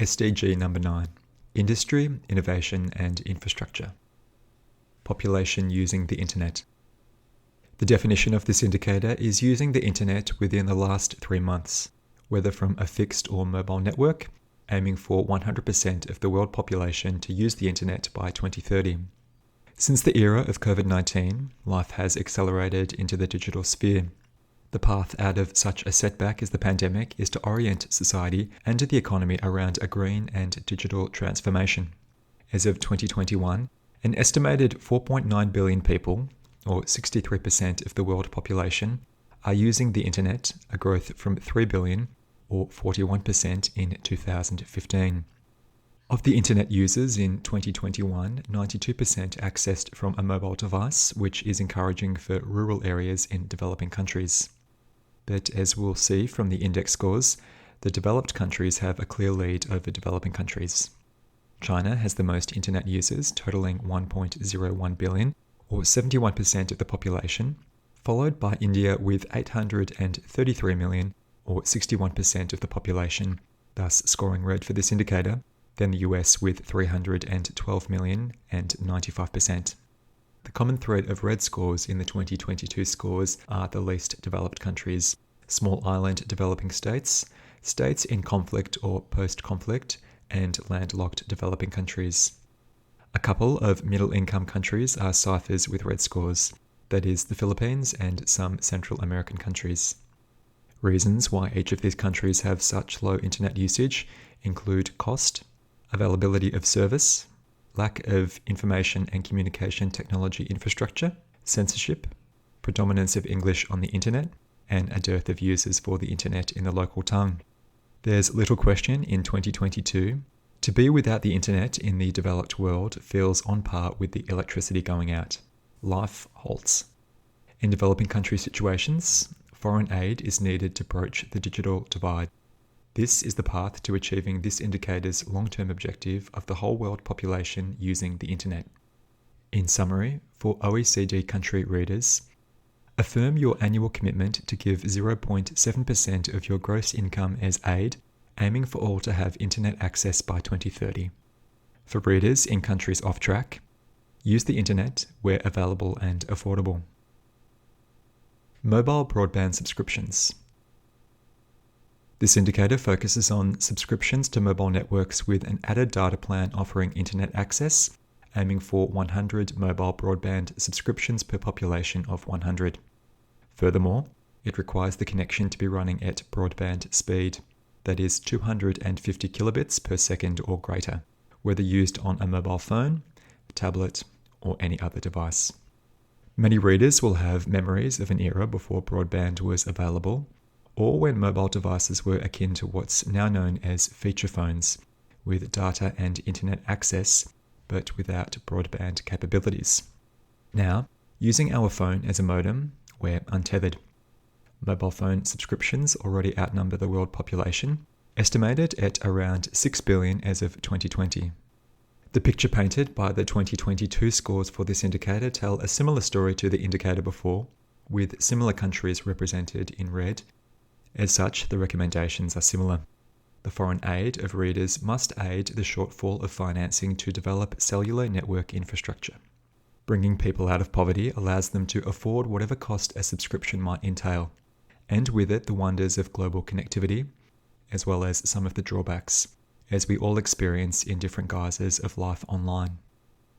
SDG number 9, Industry, Innovation and Infrastructure. Population using the Internet. The definition of this indicator is using the Internet within the last 3 months, whether from a fixed or mobile network, aiming for 100% of the world population to use the Internet by 2030. Since the era of COVID-19, life has accelerated into the digital sphere. The path out of such a setback as the pandemic is to orient society and the economy around a green and digital transformation. As of 2021, an estimated 4.9 billion people, or 63% of the world population, are using the Internet, a growth from 3 billion, or 41% in 2015. Of the Internet users in 2021, 92% accessed from a mobile device, which is encouraging for rural areas in developing countries. But as we'll see from the index scores, the developed countries have a clear lead over developing countries. China has the most Internet users, totaling 1.01 billion, or 71% of the population, followed by India with 833 million, or 61% of the population, thus scoring red for this indicator, then the US with 312 million and 95%. The common thread of red scores in the 2022 scores are the least developed countries, small island developing states, states in conflict or post-conflict, and landlocked developing countries. A couple of middle-income countries are ciphers with red scores, that is, the Philippines and some Central American countries. Reasons why each of these countries have such low internet usage include cost, availability of service, lack of information and communication technology infrastructure, censorship, predominance of English on the internet, and a dearth of users for the internet in the local tongue. There's little question in 2022, to be without the internet in the developed world feels on par with the electricity going out. Life halts. In developing country situations, foreign aid is needed to broach the digital divide. This is the path to achieving this indicator's long-term objective of the whole world population using the internet. In summary, for OECD country readers, affirm your annual commitment to give 0.7% of your gross income as aid, aiming for all to have internet access by 2030. For readers in countries off track, use the internet where available and affordable. Mobile broadband subscriptions. This indicator focuses on subscriptions to mobile networks with an added data plan offering internet access, aiming for 100 mobile broadband subscriptions per population of 100. Furthermore, it requires the connection to be running at broadband speed, that is 250 kilobits per second or greater, whether used on a mobile phone, tablet, or any other device. Many readers will have memories of an era before broadband was available, or when mobile devices were akin to what's now known as feature phones, with data and internet access, but without broadband capabilities. Now, using our phone as a modem, we're untethered. Mobile phone subscriptions already outnumber the world population, estimated at around 6 billion as of 2020. The picture painted by the 2022 scores for this indicator tell a similar story to the indicator before, with similar countries represented in red. As such, the recommendations are similar. The foreign aid of readers must aid the shortfall of financing to develop cellular network infrastructure. Bringing people out of poverty allows them to afford whatever cost a subscription might entail, and with it the wonders of global connectivity, as well as some of the drawbacks, as we all experience in different guises of life online.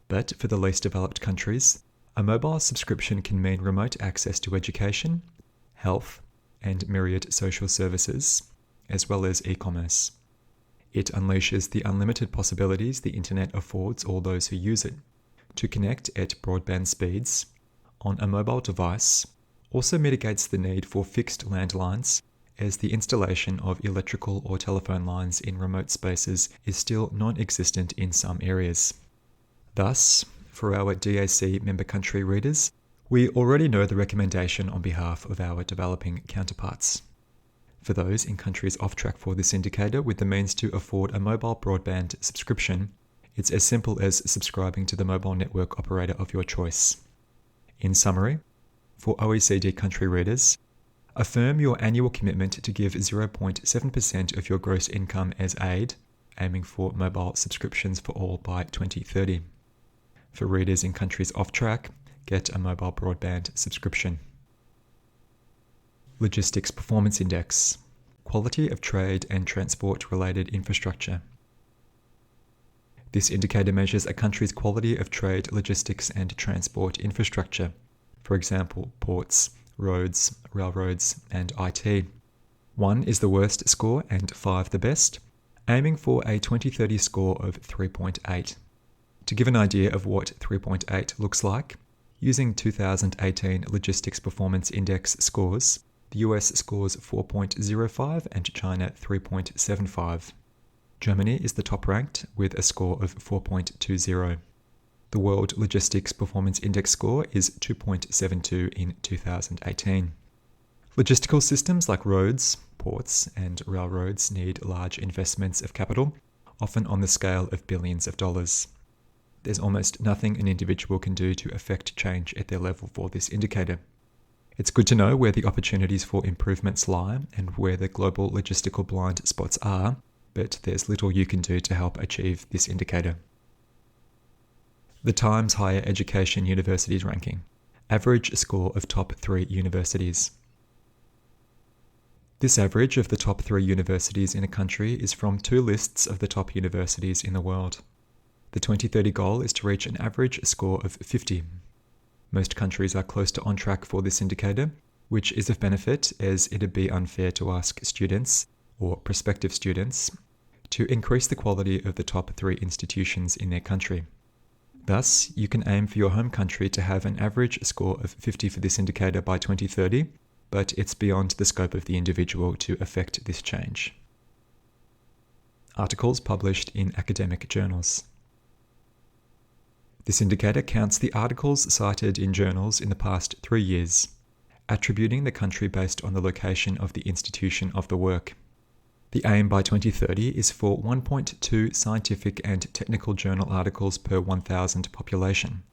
But for the least developed countries, a mobile subscription can mean remote access to education, health, and myriad social services, as well as e-commerce. It unleashes the unlimited possibilities the internet affords all those who use it, to connect at broadband speeds, on a mobile device, also mitigates the need for fixed landlines, as the installation of electrical or telephone lines in remote spaces is still non-existent in some areas. Thus, for our DAC member country readers, we already know the recommendation on behalf of our developing counterparts. For those in countries off track for this indicator with the means to afford a mobile broadband subscription, it's as simple as subscribing to the mobile network operator of your choice. In summary, for OECD country readers, affirm your annual commitment to give 0.7% of your gross income as aid, aiming for mobile subscriptions for all by 2030. For readers in countries off track, get a mobile broadband subscription. Logistics Performance Index. Quality of trade and transport-related infrastructure. This indicator measures a country's quality of trade, logistics, and transport infrastructure. For example, ports, roads, railroads, and IT. 1 is the worst score and 5 the best, aiming for a 2030 score of 3.8. To give an idea of what 3.8 looks like, using 2018 Logistics Performance Index scores, the US scores 4.05 and China 3.75. Germany is the top ranked with a score of 4.20. The World Logistics Performance Index score is 2.72 in 2018. Logistical systems like roads, ports, and railroads need large investments of capital, often on the scale of billions of dollars. There's almost nothing an individual can do to affect change at their level for this indicator. It's good to know where the opportunities for improvements lie and where the global logistical blind spots are, but there's little you can do to help achieve this indicator. The Times Higher Education Universities Ranking. Average score of top 3 universities. This average of the top 3 universities in a country is from 2 lists of the top universities in the world. The 2030 goal is to reach an average score of 50. Most countries are close to on track for this indicator, which is of benefit as it'd be unfair to ask students, or prospective students, to increase the quality of the top 3 institutions in their country. Thus, you can aim for your home country to have an average score of 50 for this indicator by 2030, but it's beyond the scope of the individual to affect this change. Articles published in academic journals. This indicator counts the articles cited in journals in the past 3 years, attributing the country based on the location of the institution of the work. The aim by 2030 is for 1.2 scientific and technical journal articles per 1,000 population.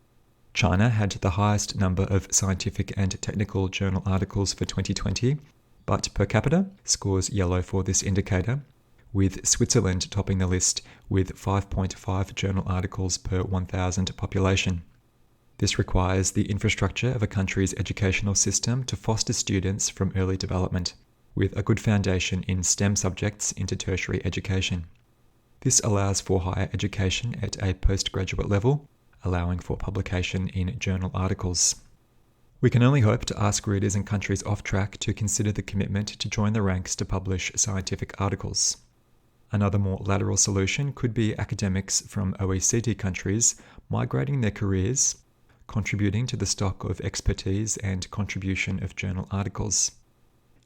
China had the highest number of scientific and technical journal articles for 2020, but per capita scores yellow for this indicator, with Switzerland topping the list with 5.5 journal articles per 1,000 population. This requires the infrastructure of a country's educational system to foster students from early development, with a good foundation in STEM subjects into tertiary education. This allows for higher education at a postgraduate level, allowing for publication in journal articles. We can only hope to ask readers in countries off track to consider the commitment to join the ranks to publish scientific articles. Another more lateral solution could be academics from OECD countries migrating their careers, contributing to the stock of expertise and contribution of journal articles.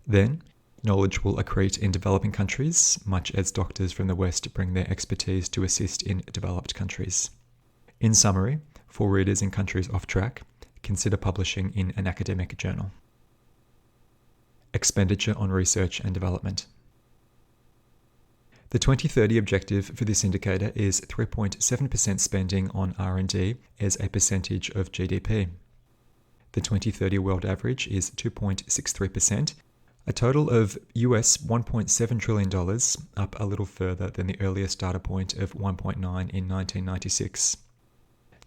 Then, knowledge will accrete in developing countries, much as doctors from the West bring their expertise to assist in developed countries. In summary, for readers in countries off track, consider publishing in an academic journal. Expenditure on research and development. The 2030 objective for this indicator is 3.7% spending on R&D as a percentage of GDP. The 2030 world average is 2.63%, a total of US $1.7 trillion, up a little further than the earliest data point of 1.9 in 1996.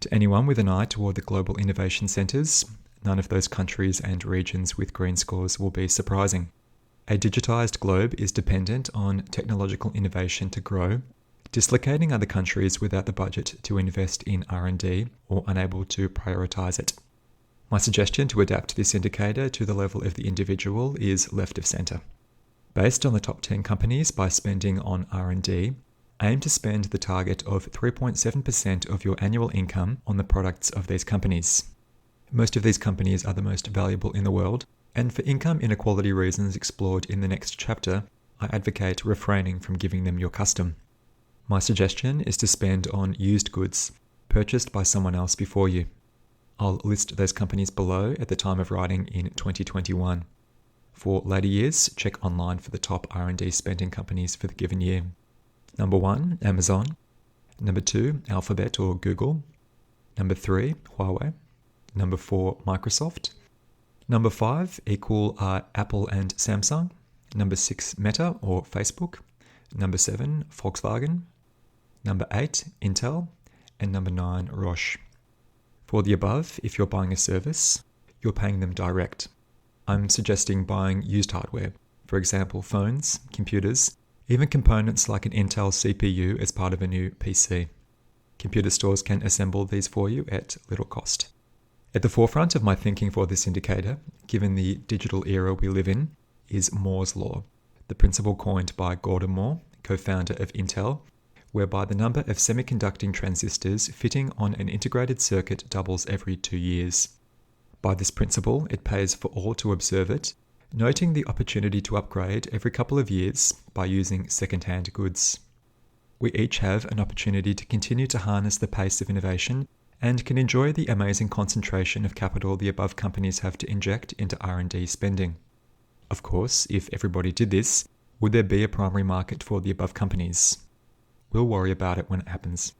To anyone with an eye toward the global innovation centres, none of those countries and regions with green scores will be surprising. A digitized globe is dependent on technological innovation to grow, dislocating other countries without the budget to invest in R&D or unable to prioritize it. My suggestion to adapt this indicator to the level of the individual is left of centre. Based on the top 10 companies by spending on R&D, aim to spend the target of 3.7% of your annual income on the products of these companies. Most of these companies are the most valuable in the world, and for income inequality reasons explored in the next chapter, I advocate refraining from giving them your custom. My suggestion is to spend on used goods purchased by someone else before you. I'll list those companies below at the time of writing in 2021. For later years, check online for the top R&D spending companies for the given year. Number 1, Amazon. Number 2, Alphabet or Google. Number 3, Huawei. Number 4, Microsoft. Number 5 are Apple and Samsung. Number 6, Meta or Facebook. Number 7, Volkswagen. number 8, Intel, and number 9, Roche. For the above, if you're buying a service, you're paying them direct. I'm suggesting buying used hardware, for example, phones, computers, even components like an Intel CPU as part of a new PC. Computer stores can assemble these for you at little cost. At the forefront of my thinking for this indicator, given the digital era we live in, is Moore's Law, the principle coined by Gordon Moore, co-founder of Intel, whereby the number of semiconducting transistors fitting on an integrated circuit doubles every 2 years. By this principle, it pays for all to observe it, noting the opportunity to upgrade every couple of years by using second-hand goods. We each have an opportunity to continue to harness the pace of innovation and can enjoy the amazing concentration of capital the above companies have to inject into R&D spending. Of course, if everybody did this, would there be a primary market for the above companies? We'll worry about it when it happens.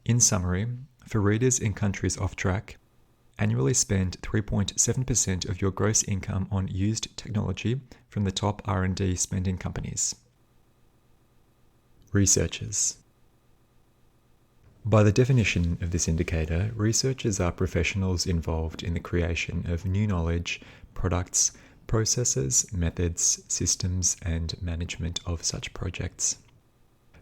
In summary, for readers in countries off track, annually spend 3.7% of your gross income on used technology from the top R&D spending companies. Researchers. By the definition of this indicator, researchers are professionals involved in the creation of new knowledge, products, processes, methods, systems, and management of such projects.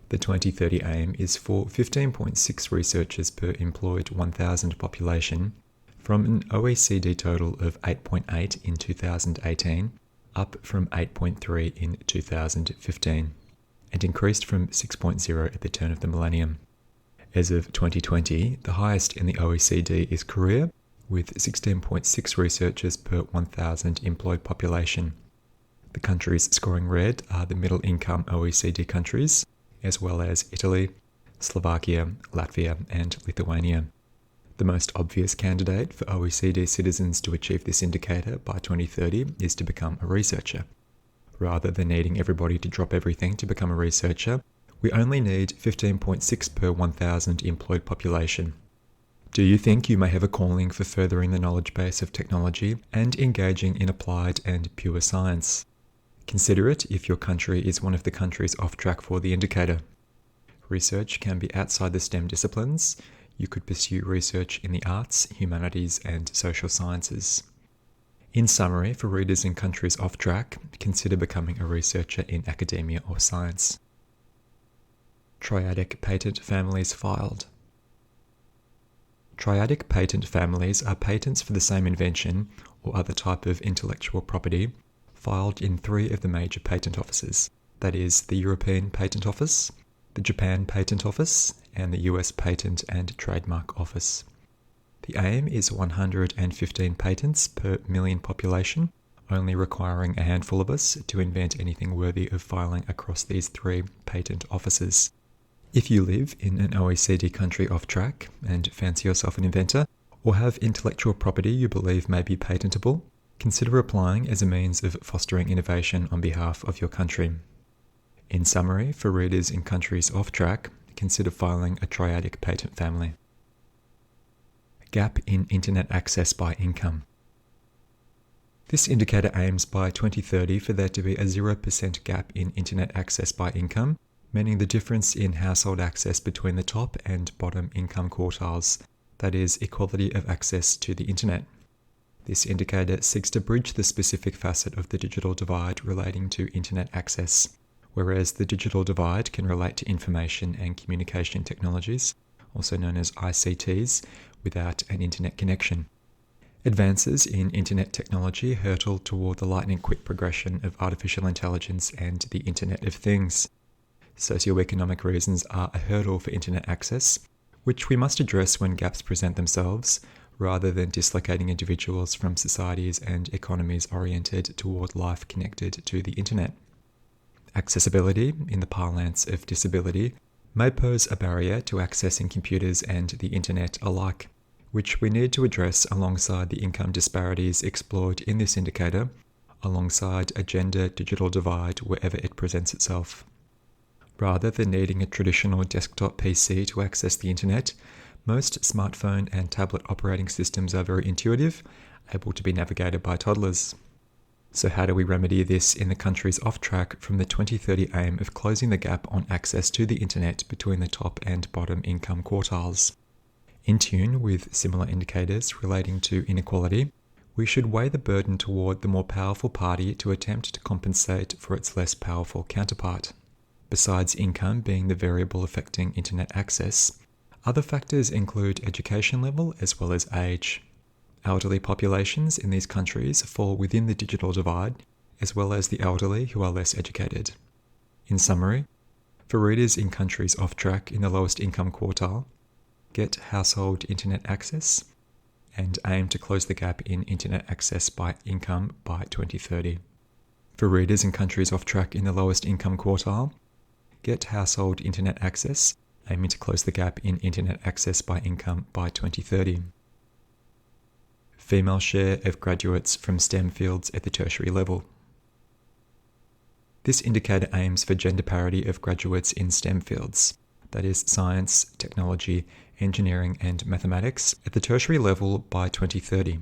The 2030 aim is for 15.6 researchers per employed 1,000 population, from an OECD total of 8.8 in 2018, up from 8.3 in 2015, and increased from 6.0 at the turn of the millennium. As of 2020, the highest in the OECD is Korea, with 16.6 researchers per 1,000 employed population. The countries scoring red are the middle-income OECD countries, as well as Italy, Slovakia, Latvia, and Lithuania. The most obvious candidate for OECD citizens to achieve this indicator by 2030 is to become a researcher. Rather than needing everybody to drop everything to become a researcher, we only need 15.6 per 1,000 employed population. Do you think you may have a calling for furthering the knowledge base of technology and engaging in applied and pure science? Consider it if your country is one of the countries off track for the indicator. Research can be outside the STEM disciplines. You could pursue research in the arts, humanities, and social sciences. In summary, for readers in countries off track, consider becoming a researcher in academia or science. Triadic patent families filed. Triadic patent families are patents for the same invention or other type of intellectual property filed in 3 of the major patent offices, that is, the European Patent Office, the Japan Patent Office, and the US Patent and Trademark Office. The aim is 115 patents per million population, only requiring a handful of us to invent anything worthy of filing across these 3 patent offices. If you live in an OECD country off track and fancy yourself an inventor, or have intellectual property you believe may be patentable, consider applying as a means of fostering innovation on behalf of your country. In summary, for readers in countries off track, consider filing a triadic patent family. Gap in internet access by income. This indicator aims by 2030 for there to be a 0% gap in internet access by income, meaning the difference in household access between the top and bottom income quartiles, that is, equality of access to the internet. This indicator seeks to bridge the specific facet of the digital divide relating to internet access, whereas the digital divide can relate to information and communication technologies, also known as ICTs, without an internet connection. Advances in internet technology hurtle toward the lightning-quick progression of artificial intelligence and the Internet of Things. Socioeconomic reasons are a hurdle for internet access, which we must address when gaps present themselves, rather than dislocating individuals from societies and economies oriented toward life connected to the internet. Accessibility, in the parlance of disability, may pose a barrier to accessing computers and the internet alike, which we need to address alongside the income disparities explored in this indicator, alongside a gender digital divide wherever it presents itself. Rather than needing a traditional desktop PC to access the internet, most smartphone and tablet operating systems are very intuitive, able to be navigated by toddlers. So how do we remedy this in the countries off track from the 2030 aim of closing the gap on access to the internet between the top and bottom income quartiles? In tune with similar indicators relating to inequality, we should weigh the burden toward the more powerful party to attempt to compensate for its less powerful counterpart. Besides income being the variable affecting internet access, other factors include education level as well as age. Elderly populations in these countries fall within the digital divide, as well as the elderly who are less educated. In summary, for readers in countries off track in the lowest income quartile, get household internet access and aim to close the gap in internet access by income by 2030. For readers in countries off track in the lowest income quartile, get household internet access, aiming to close the gap in internet access by income by 2030. Female share of graduates from STEM fields at the tertiary level. This indicator aims for gender parity of graduates in STEM fields, that is science, technology, engineering and mathematics, at the tertiary level by 2030.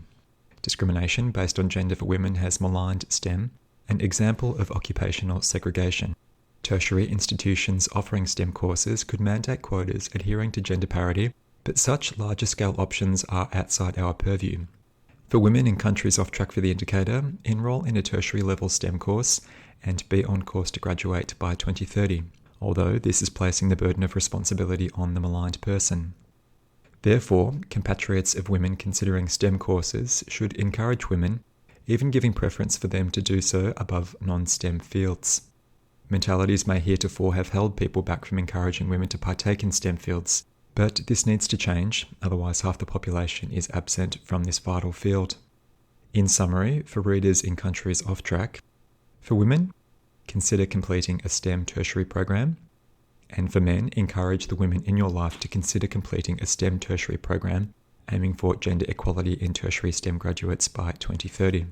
Discrimination based on gender for women has maligned STEM, an example of occupational segregation. Tertiary institutions offering STEM courses could mandate quotas adhering to gender parity, but such larger scale options are outside our purview. For women in countries off track for the indicator, enroll in a tertiary level STEM course and be on course to graduate by 2030, although this is placing the burden of responsibility on the maligned person. Therefore, compatriots of women considering STEM courses should encourage women, even giving preference for them to do so above non-STEM fields. Mentalities may heretofore have held people back from encouraging women to partake in STEM fields, but this needs to change, otherwise half the population is absent from this vital field. In summary, for readers in countries off track, for women, consider completing a STEM tertiary program, and for men, encourage the women in your life to consider completing a STEM tertiary program, aiming for gender equality in tertiary STEM graduates by 2030.